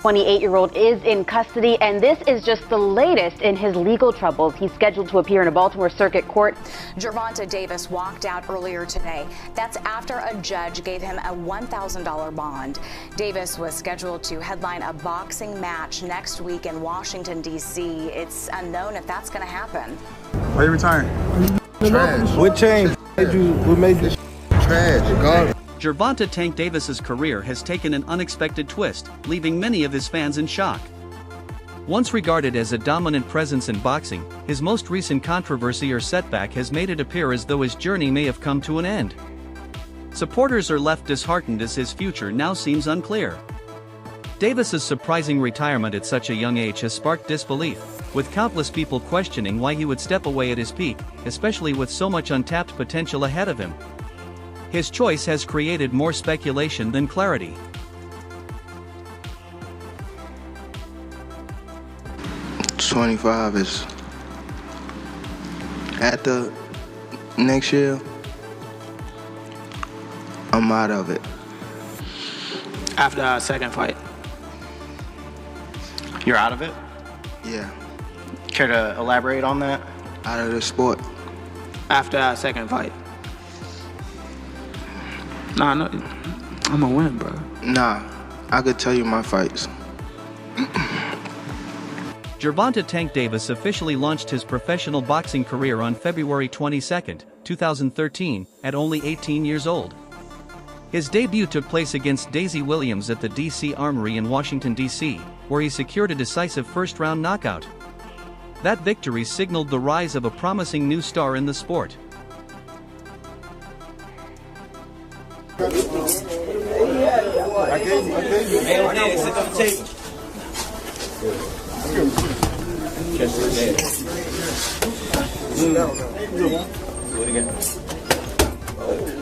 28-year-old is in custody, and this is just the latest in his legal troubles. He's scheduled to appear in a Baltimore Circuit Court. Gervonta Davis walked out earlier today. That's after a judge gave him a $1,000 bond. Davis was scheduled to headline a boxing match next week in Washington, D.C. It's unknown if that's going to happen. Why are you retiring? Trash. What changed? What made you? Trash. Garbage. Gervonta Tank Davis's career has taken an unexpected twist, leaving many of his fans in shock. Once regarded as a dominant presence in boxing, his most recent controversy or setback has made it appear as though his journey may have come to an end. Supporters are left disheartened as his future now seems unclear. Davis's surprising retirement at such a young age has sparked disbelief, with countless people questioning why he would step away at his peak, especially with so much untapped potential ahead of him. His choice has created more speculation than clarity. $25 is after next year. I'm out of it. After our second fight. You're out of it? Yeah. Care to elaborate on that? Out of the sport. After our second fight. Nah, no, I'm gonna win, bro. Nah, I could tell you my fights. Gervonta Tank Davis officially launched his professional boxing career on February 22, 2013, at only 18 years old. His debut took place against Daisy Williams at the DC Armory in Washington, D.C., where he secured a decisive first-round knockout. That victory signaled the rise of a promising new star in the sport.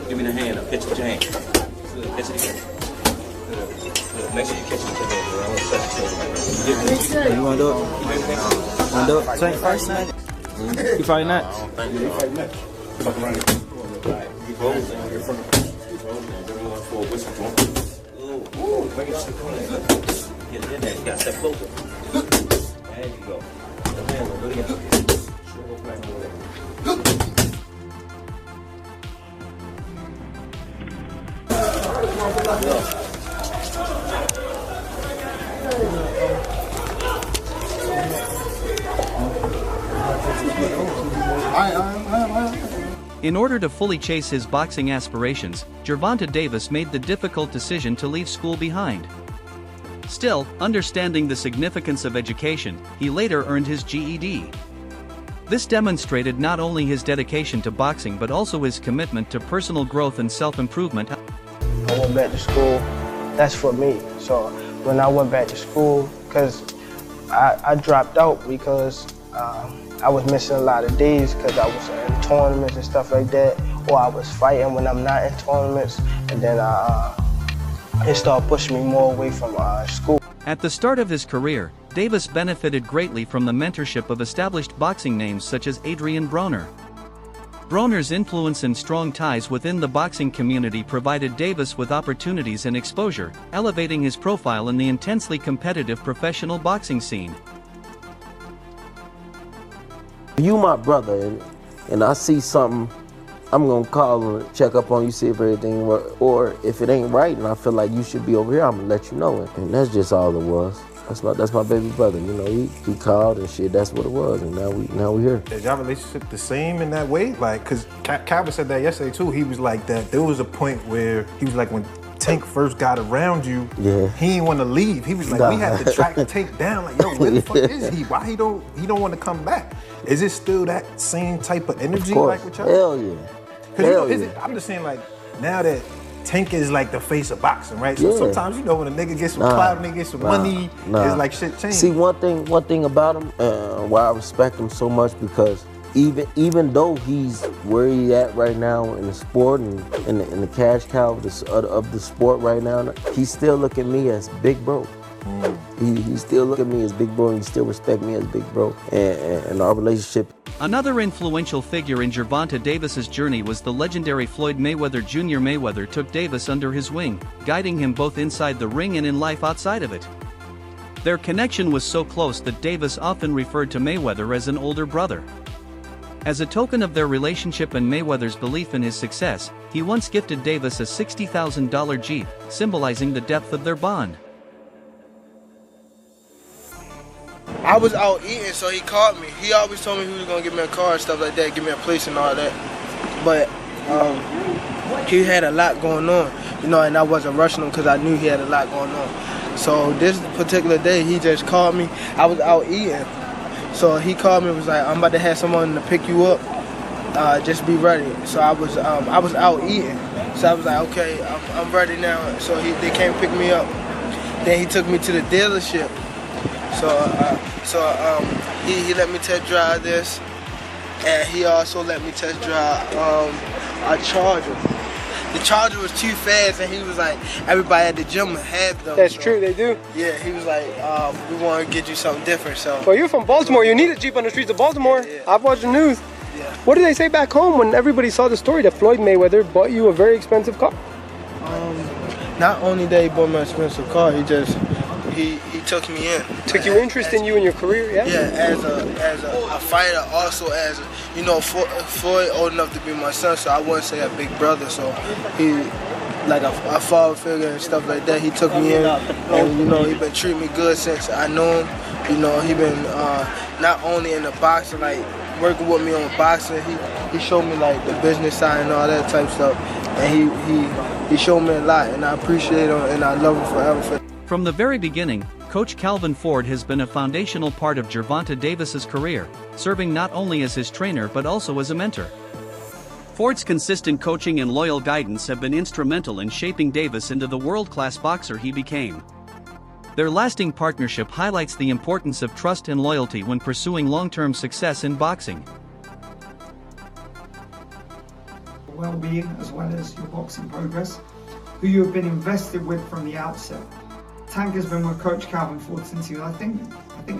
Give me the hand up, catch it with your hand. Catch it again. Make sure you catch it with your hand. I don't touch it. You want to do it? Want to do it? Tank first night? You fighting that? I don't think you fighting that. Fuck around here. Keep holding. Keep holding. Everyone for a whistle drum. Ooh, bring it to the corner. Get in there. You got to step closer. There you go. The hand, look at it. Shoulder back over there. In order to fully chase his boxing aspirations, Gervonta Davis made the difficult decision to leave school behind. Still, understanding the significance of education, he later earned his GED. This demonstrated not only his dedication to boxing but also his commitment to personal growth and self-improvement. I went back to school, that's for me. So when I went back to school, because I dropped out because I was missing a lot of days because I was in tournaments and stuff like that, or I was fighting when I'm not in tournaments, and then it started pushing me more away from school. At the start of his career, Davis benefited greatly from the mentorship of established boxing names such as Adrian Broner. Broner's influence and strong ties within the boxing community provided Davis with opportunities and exposure, elevating his profile in the intensely competitive professional boxing scene. You my brother, and I see something, I'm gonna call and check up on you, see if everything works, or if it ain't right and I feel like you should be over here, I'm gonna let you know it. And that's just all it was. That's my baby brother, you know, he called and shit, that's what it was, and now we here. Is y'all relationship the same in that way? Like, cause Calvin said that yesterday too, he was like that, there was a point where he was like when Tank first got around you, he didn't want to leave. He was like, we had to track Tank down. Like, yo, where the fuck is he? Why he don't want to come back? Is it still that same type of energy like with y'all? Hell yeah. Cause I'm just saying, like, now that Tank is like the face of boxing, right? So sometimes, you know, when a nigga gets some clout, a nigga gets some money, it's like shit changed. See, one thing about him, why I respect him so much, because even though he's where he at right now in the sport and in the cash cow of the sport right now, he still look at me as big bro. He still look at me as big bro, and he still respect me as big bro, and our relationship. Another influential figure in Gervonta Davis's journey was the legendary Floyd Mayweather Jr. Mayweather took Davis under his wing, guiding him both inside the ring and in life outside of it. Their connection was so close that Davis often referred to Mayweather as an older brother. As a token of their relationship and Mayweather's belief in his success, he once gifted Davis a $60,000 Jeep, symbolizing the depth of their bond. I was out eating, so he called me. He always told me he was gonna give me a car and stuff like that, give me a place and all that. But he had a lot going on, you know, and I wasn't rushing him because I knew he had a lot going on. So this particular day, he just called me. I was out eating, so he called me and was like, "I'm about to have someone to pick you up. Just be ready." So I was out eating, so I was like, "Okay, I'm ready now." So they came pick me up. Then he took me to the dealership. So he let me test drive this, and he also let me test drive a Charger. The Charger was too fast, and he was like, everybody at the gym had them. That's true, they do. Yeah, he was like, we want to get you something different. So. Well, you're from Baltimore. You need a Jeep on the streets of Baltimore. Yeah. I've watched the news. Yeah. What did they say back home when everybody saw the story that Floyd Mayweather bought you a very expensive car? Not only that he bought me an expensive car, he took me in. Took you interest in you and your career, yeah? Yeah, as a fighter, also as a, you know, Floyd old enough to be my son, so I wouldn't say a big brother, so he, like a father figure and stuff like that, he took me in, and you know, he been treating me good since I knew him. You know, he been not only in the boxing, like working with me on boxing, he showed me like the business side and all that type of stuff, and he showed me a lot, and I appreciate him, and I love him forever. From the very beginning, Coach Calvin Ford has been a foundational part of Gervonta Davis's career, serving not only as his trainer but also as a mentor. Ford's consistent coaching and loyal guidance have been instrumental in shaping Davis into the world-class boxer he became. Their lasting partnership highlights the importance of trust and loyalty when pursuing long-term success in boxing. Well-being as well as your boxing progress, who you have been invested with from the outset. Tank has been with Coach Calvin Ford since he was, I think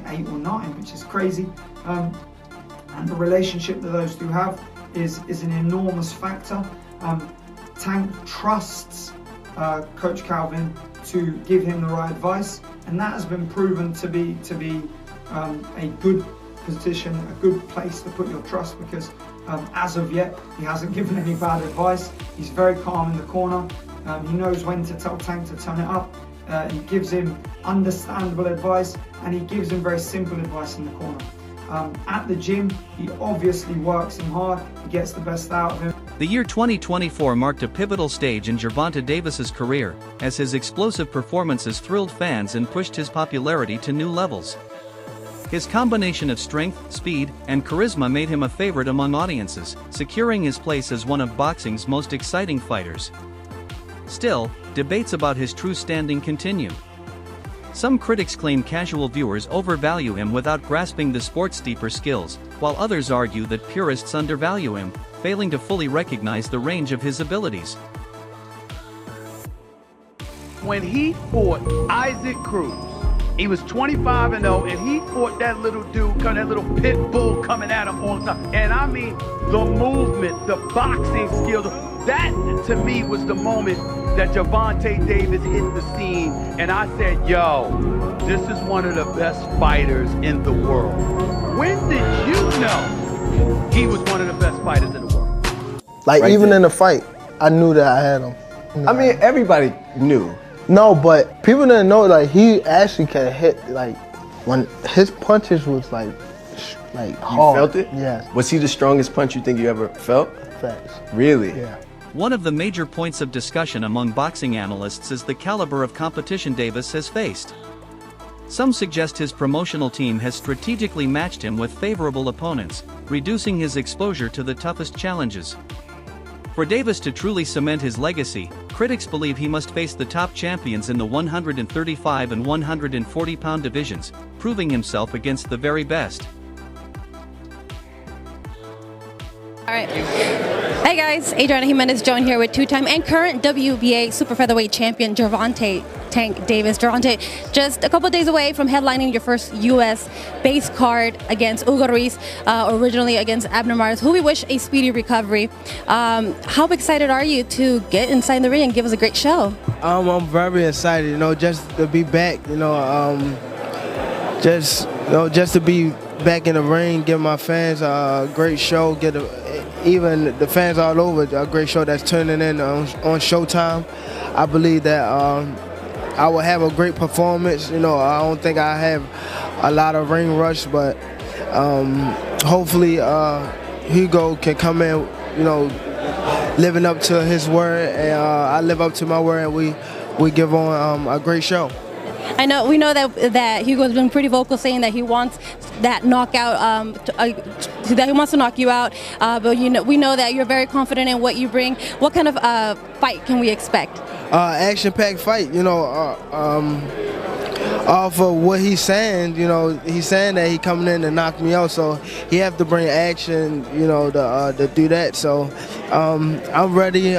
8 or 9, which is crazy. And the relationship that those two have is an enormous factor. Tank trusts Coach Calvin to give him the right advice, and that has been proven to be a good position, a good place to put your trust, because as of yet he hasn't given any bad advice. He's very calm in the corner. He knows when to tell Tank to turn it up. He gives him understandable advice, and he gives him very simple advice in the corner. At the gym, he obviously works him hard, he gets the best out of him. The year 2024 marked a pivotal stage in Gervonta Davis's career, as his explosive performances thrilled fans and pushed his popularity to new levels. His combination of strength, speed, and charisma made him a favorite among audiences, securing his place as one of boxing's most exciting fighters. Still, debates about his true standing continue. Some critics claim casual viewers overvalue him without grasping the sport's deeper skills, while others argue that purists undervalue him, failing to fully recognize the range of his abilities. When he fought Isaac Cruz, he was 25-0, and he fought that little dude, that little pit bull coming at him all the time. And I mean, the movement, the boxing skills, that to me was the moment that Gervonta Davis hit the scene, and I said, yo, this is one of the best fighters in the world. When did you know he was one of the best fighters in the world? Like, Right even there. in the fight, I knew that I had him. I mean, everybody knew. No, but people didn't know, like, he actually can hit, like, when his punches was like You hard. felt it? Yes. Was he the strongest punch you think you ever felt? Facts. Really? Yeah. One of the major points of discussion among boxing analysts is the caliber of competition Davis has faced. Some suggest his promotional team has strategically matched him with favorable opponents, reducing his exposure to the toughest challenges. For Davis to truly cement his legacy, critics believe he must face the top champions in the 135 and 140-pound divisions, proving himself against the very best. All right. Hey guys, Adriana Jimenez joined here with two-time and current WBA super featherweight champion Gervonta Tank Davis. Gervonta, just a couple days away from headlining your first U.S. base card against Hugo Ruiz, originally against Abner Mares, who we wish a speedy recovery. How excited are you to get inside the ring and give us a great show? I'm very excited, you know, just to be back, you know. just to be back in the ring, give my fans a great show, even the fans all over a great show that's turning in on Showtime. I believe that I will have a great performance. I don't think I have a lot of ring rush, but hopefully Hugo can come in, living up to his word, and I live up to my word, and we give on a great show. We know that Hugo's been pretty vocal saying that he wants that knockout, that he wants to knock you out. But we know that you're very confident in what you bring. What kind of fight can we expect? Action-packed fight. Off of what he's saying, he's saying that he coming in to knock me out, so he have to bring action, to do that. So I'm ready.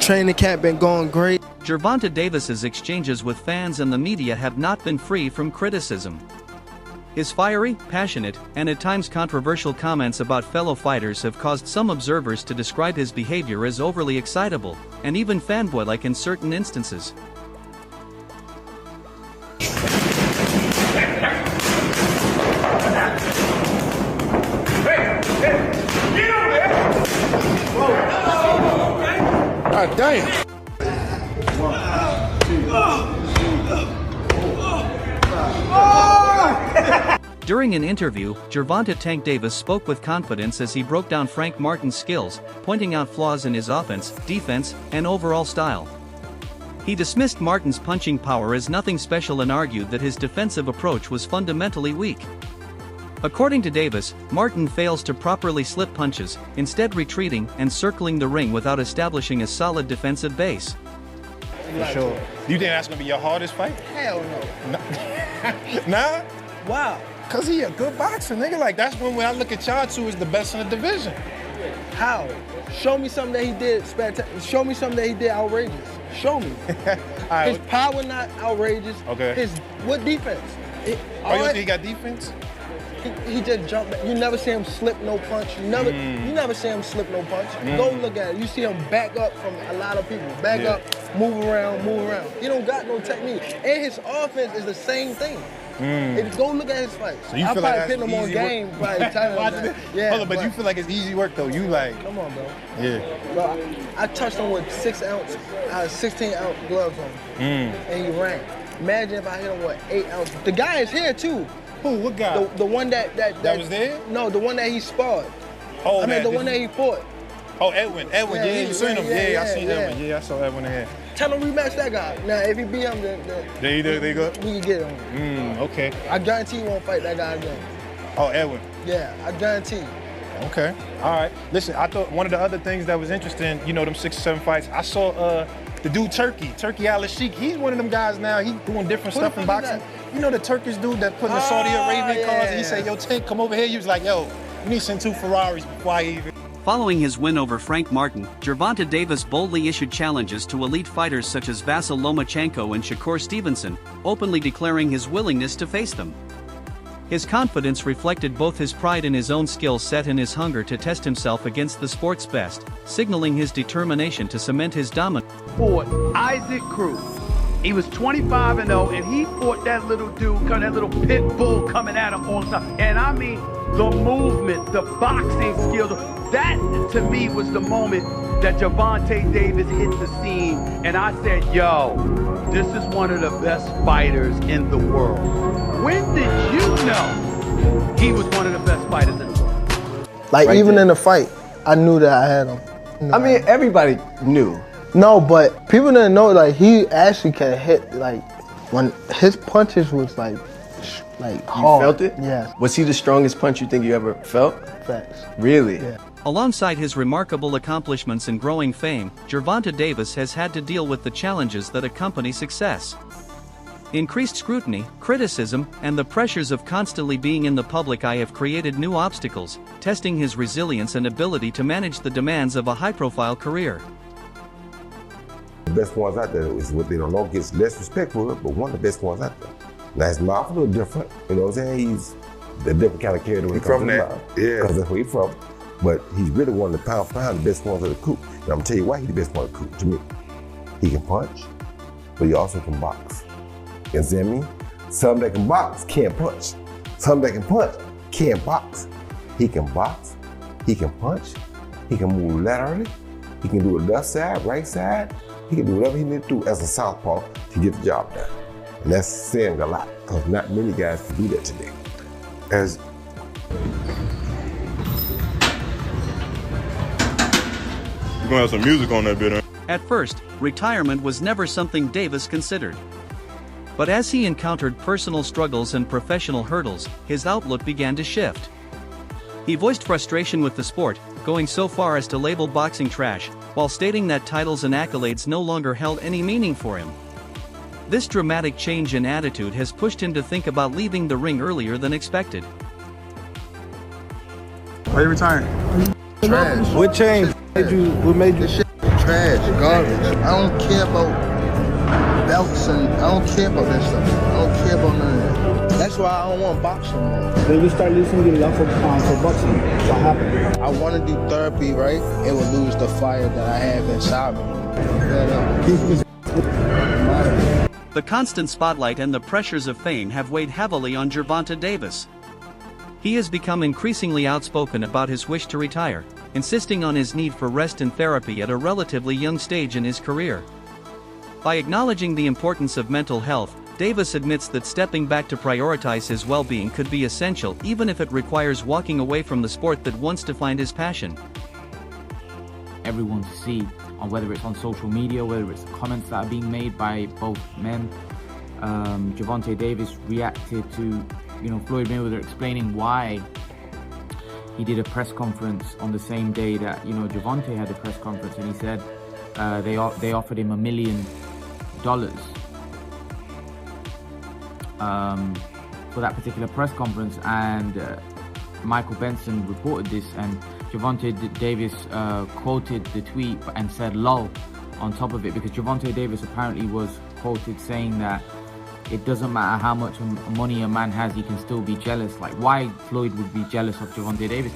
Training camp been going great. Gervonta Davis's exchanges with fans and the media have not been free from criticism. His fiery, passionate, and at times controversial comments about fellow fighters have caused some observers to describe his behavior as overly excitable, and even fanboy-like in certain instances. God damn. During an interview, Gervonta "Tank" Davis spoke with confidence as he broke down Frank Martin's skills, pointing out flaws in his offense, defense, and overall style. He dismissed Martin's punching power as nothing special and argued that his defensive approach was fundamentally weak. According to Davis, Martin fails to properly slip punches, instead retreating and circling the ring without establishing a solid defensive base. For sure. Do you think that's gonna be your hardest fight? Hell no. Nah? Wow. Cause he a good boxer, nigga. Like that's when I look at y'all two as the best in the division. How? Show me something that he did spectacular. Show me something that he did outrageous. Show me. Right. His power not outrageous. Okay. What defense? You think he got defense? He just jumped back. You never see him slip no punch. You never see him slip no punch. Go look at it. You see him back up from a lot of people. Back up, move around. He don't got no technique. And his offense is the same thing. Go look at his fights. So you I feel probably like put him on game. Yeah. Hold on, but you feel like it's easy work though. You like. Come on, bro. Yeah. Bro, I touched him with 16-ounce gloves on. And he ran. Imagine if I hit him with 8 ounces. The guy is here too. Who? What guy? The one that was there? No, the one that he sparred. Oh, the one that he fought. Oh, Edwin. Yeah, you seen him? Yeah, I seen Edwin. Yeah, I saw Edwin in here. Tell him rematch that guy. Now, if he beat him, then they good? We can get him. Okay. I guarantee you won't fight that guy again. Oh, Edwin. Yeah, I guarantee you. Okay. All right. Listen, I thought one of the other things that was interesting, them 6 or 7 fights, I saw the dude Turkey Al-Sheikh. He's one of them guys now. He's doing different stuff in boxing. You know the Turkish dude that put in the Saudi Arabian cars, and he said, yo, Tank, come over here. He was like, yo, you need to send 2 Ferraris before I even. Following his win over Frank Martin, Gervonta Davis boldly issued challenges to elite fighters such as Vasyl Lomachenko and Shakur Stevenson, openly declaring his willingness to face them. His confidence reflected both his pride in his own skill set and his hunger to test himself against the sport's best, signaling his determination to cement his dominance. Fought Isaac Cruz. He was 25-0, and he fought that little dude, that little pit bull coming at him all the time. And I mean, the movement, the boxing skill, that to me was the moment that Gervonta Davis hit the scene, and I said, yo, this is one of the best fighters in the world. When did you know he was one of the best fighters in the world? Like, even in the fight, I knew that I had him. I mean, everybody knew. No, but people didn't know, like, he actually can hit, like, when his punches was, like hard. You felt it? Yeah. Was he the strongest punch you think you ever felt? Facts. Really? Yeah. Alongside his remarkable accomplishments and growing fame, Gervonta Davis has had to deal with the challenges that accompany success. Increased scrutiny, criticism, and the pressures of constantly being in the public eye have created new obstacles, testing his resilience and ability to manage the demands of a high-profile career. The best ones out there is what they don't know gets less respect for it, but one of the best ones out there. Now his mouth a little different, you know what I'm saying? He's a different kind of character when it comes to his mouth. Yeah. Because that's where he's from. But he's really one of the pound for pound, the best ones of the coop. And I'm gonna tell you why he's the best one of the coop to me. He can punch, but he also can box. You understand me? Some that can box can't punch. Some that can punch can't box. He can box, he can punch, he can move laterally, he can do the left side, right side, he can do whatever he needs to do as a southpaw to get the job done. And that's saying a lot, because not many guys can do that today. As You're gonna have some music on that bit, huh? At first, retirement was never something Davis considered. But as he encountered personal struggles and professional hurdles, his outlook began to shift. He voiced frustration with the sport, going so far as to label boxing trash, while stating that titles and accolades no longer held any meaning for him. This dramatic change in attitude has pushed him to think about leaving the ring earlier than expected. Why you retiring? Trash. What changed? What made you? This shit trash, garbage. I don't care about belts and I don't care about that stuff. I don't care about none of that. That's why I don't want boxing anymore. Then you start losing your love for boxing. What happened? I want to do therapy, right? It would lose the fire that I have inside me. The constant spotlight and the pressures of fame have weighed heavily on Gervonta Davis. He has become increasingly outspoken about his wish to retire, insisting on his need for rest and therapy at a relatively young stage in his career. By acknowledging the importance of mental health, Davis admits that stepping back to prioritize his well-being could be essential even if it requires walking away from the sport that once defined his passion. Everyone to see, on whether it's on social media, whether it's comments that are being made by both men. Gervonta Davis reacted to, Floyd Mayweather explaining why he did a press conference on the same day that, Gervonta had a press conference, and he said they offered him $1 million for that particular press conference, and Michael Benson reported this, and Gervonta Davis quoted the tweet and said "lol" on top of it, because Gervonta Davis apparently was quoted saying that it doesn't matter how much money a man has, he can still be jealous. Like, why Floyd would be jealous of Gervonta Davis?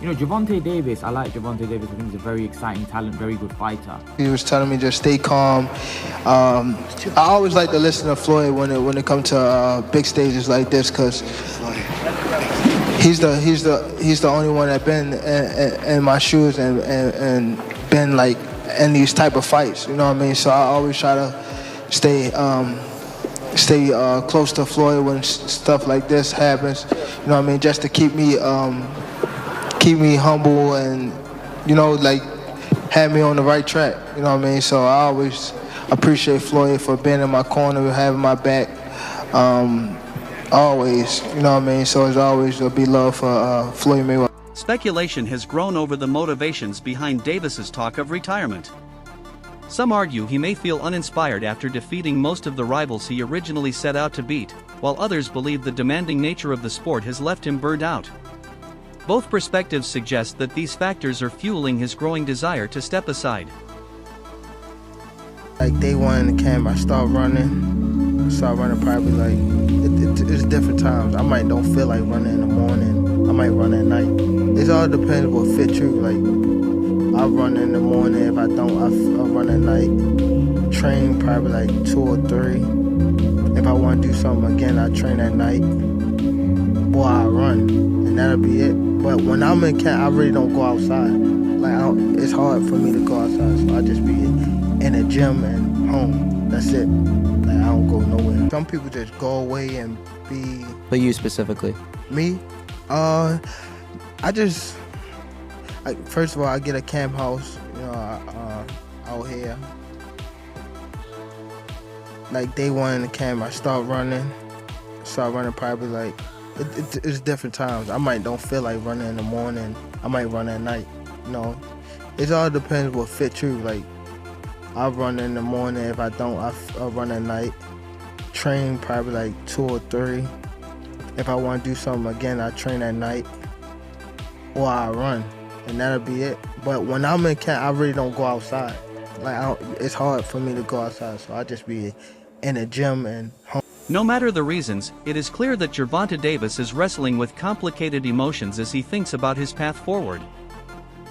Gervonta Davis, I like Gervonta Davis. I think he's a very exciting talent, very good fighter. He was telling me just stay calm. I always like to listen to Floyd when it comes to big stages like this, because he's the only one that been in my shoes and been like in these type of fights. You know what I mean? So I always try to stay close to Floyd when stuff like this happens. You know what I mean? Just to keep me humble and like have me on the right track. You know what I mean? So I always appreciate Floyd for being in my corner, having my back. Always, you know what I mean? So it's always there'll be love for Floyd Mayweather. Speculation has grown over the motivations behind Davis's talk of retirement. Some argue he may feel uninspired after defeating most of the rivals he originally set out to beat, while others believe the demanding nature of the sport has left him burned out. Both perspectives suggest that these factors are fueling his growing desire to step aside. Like day one in the camp, I start running probably like, it's different times. I might don't feel like running in the morning, I might run at night. It all depends what fit you. Like, I run in the morning, if I don't, I run at night. Train probably like 2 or 3. If I want to do something again, I train at night. Or I run, and that'll be it. But when I'm in camp, I really don't go outside. Like, it's hard for me to go outside, so I just be in the gym and home. That's it. Like, I don't go nowhere. Some people just go away and be... But you specifically? Me? First of all, I get a camp house, out here. Like day one in the camp, I start running probably like, it's different times. I might don't feel like running in the morning, I might run at night, It all depends what fit you. Like, I run in the morning, if I don't, I run at night. Train probably like 2 or 3. If I want to do something again, I train at night. Or I run. And that'll be it. But when I'm in camp, I really don't go outside. Like, it's hard for me to go outside, so I just be in the gym and home. No matter the reasons, it is clear that Gervonta Davis is wrestling with complicated emotions as he thinks about his path forward.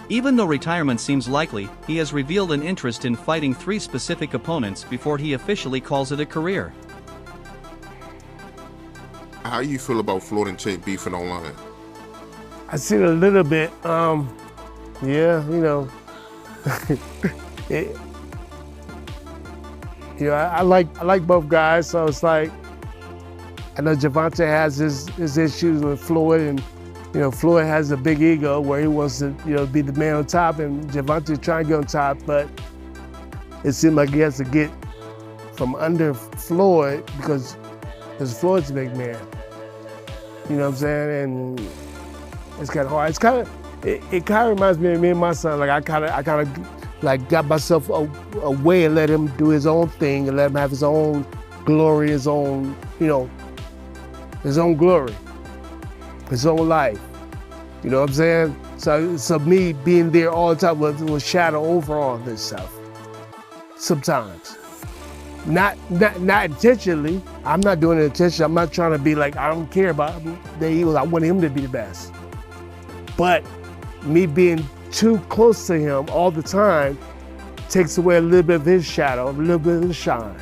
Even though retirement seems likely, he has revealed an interest in fighting 3 specific opponents before he officially calls it a career. How you feel about Floyd and Tank beefing online? I seen a little bit. Yeah, you know, I like both guys, so it's like I know Gervonta has his issues with Floyd, and you know Floyd has a big ego where he wants to be the man on top, and Gervonta trying to get on top, but it seemed like he has to get from under Floyd because Floyd's a big man. You know what I'm saying? And it's kind of hard. It's kind of it kind of reminds me of me and my son. Like I kind of like got myself away and let him do his own thing and let him have his own glory, his own his own glory, his own life. You know what I'm saying? So me being there all the time will shadow over all this stuff. Sometimes. Not intentionally. I'm not doing it intentionally. I'm not trying to be like, I don't care about the Eagles. I want him to be the best. But me being too close to him all the time takes away a little bit of his shadow, a little bit of his shine.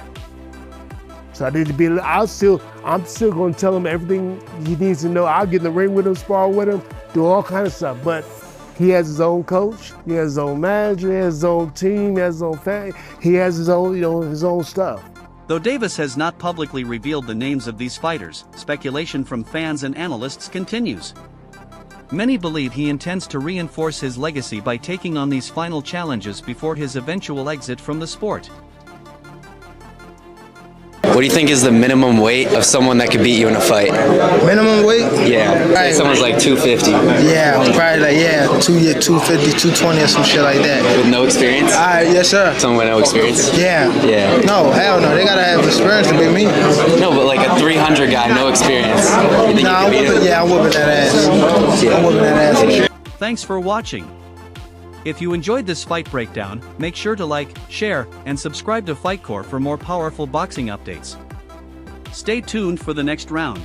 So I need to be, I'm still gonna tell him everything he needs to know. I'll get in the ring with him, spar with him, do all kind of stuff. But he has his own coach, he has his own manager, he has his own team, he has his own family, he has his own, his own stuff. Though Davis has not publicly revealed the names of these fighters, speculation from fans and analysts continues. Many believe he intends to reinforce his legacy by taking on these final challenges before his eventual exit from the sport. What do you think is the minimum weight of someone that could beat you in a fight? Minimum weight? Yeah, say someone's like 250. Yeah, probably like 250, 220 or some shit like that. With no experience? Yes, sir. Someone with no experience? Yeah. Yeah. No, hell no. They gotta have experience to beat me. No, but like a 300 guy, no experience. You think you can beat him? Yeah, I'm whooping that ass. Yeah. I'm whooping that ass. Thanks for watching. If you enjoyed this fight breakdown, make sure to like, share, and subscribe to Fight Corps for more powerful boxing updates. Stay tuned for the next round.